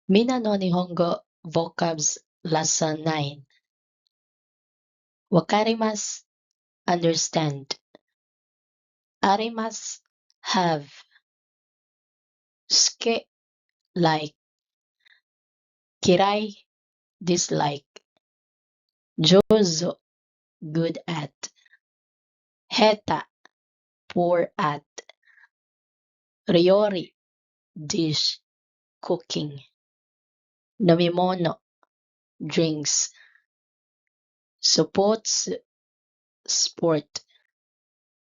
Mina no Nihongo Vocabs Lesson 9. Wakarimasu, understand. Arimasu, have. Suke, like. Kirai, dislike. Jozo, good at. Heta, poor at. Ryori, dish, cooking. Nomimono, drinks. Supotsu, sport.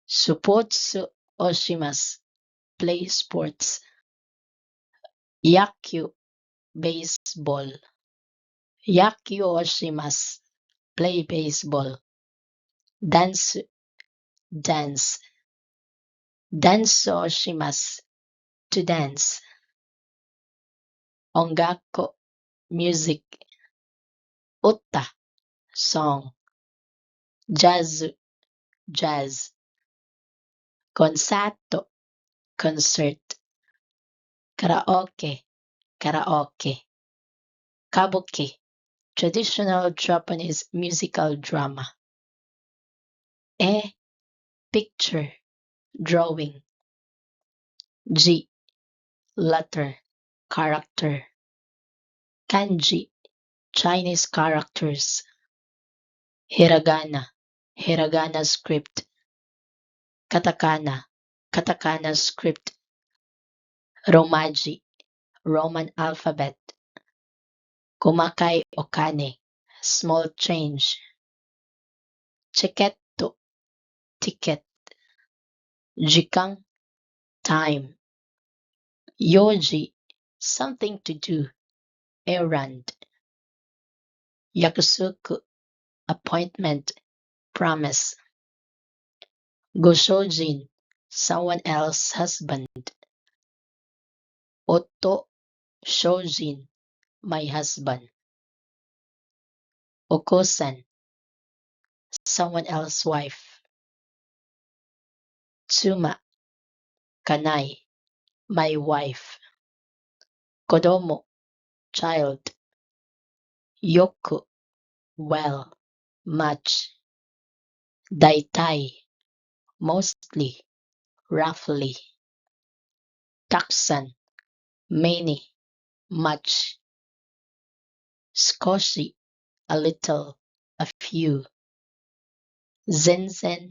Supotsu oshimasu, play sports. Yakyu, baseball. Yakyu oshimasu, play baseball. Dansu, dance. Dansu oshimasu, to dance. Ongaku, music. Utta, song. Jazzu, jazz. Concerto, concert. Karaoke, karaoke. Kabuki, traditional Japanese musical drama. Picture, drawing. Ji, letter, character. Kanji, Chinese characters. Hiragana, hiragana script. Katakana, katakana script. Romaji, Roman alphabet. Kumakai okane, small change. Chiketto, ticket. Jikan, time. Yoji, something to do, errand. Yakusoku, appointment, promise. Goshojin, someone else's husband. Otto, Shojin, my husband. Okosan, someone else's wife. Tsuma, Kanai, my wife. Kodomo, child. Yoku, well, much. Daitai, mostly, roughly. Taksan, many, much. Skoshi, a little, a few. Zenzen,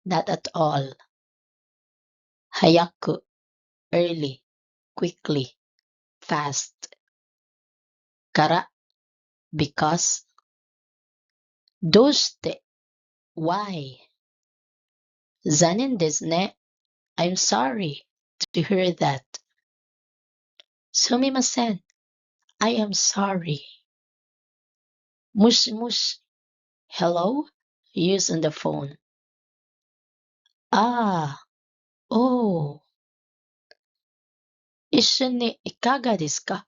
not at all. Hayaku, early, quickly, fast. Kara, because. Doshite, why? Zanin desu ne. I'm sorry to hear that. Sumimasen, I am sorry. Mush mush, hello? Use on the phone. Ah, oh. Ishune ikaga desu ka?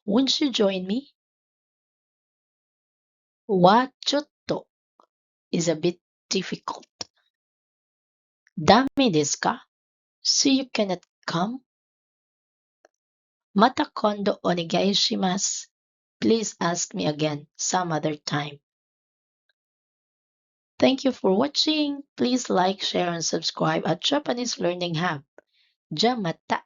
Won't you join me? Wa chotto is a bit difficult. Dame desu ka? So you cannot come? Mata kondo onegai shimasu. Please ask me again some other time. Thank you for watching. Please like, share, and subscribe at Japanese Learning Hub. Ja mata!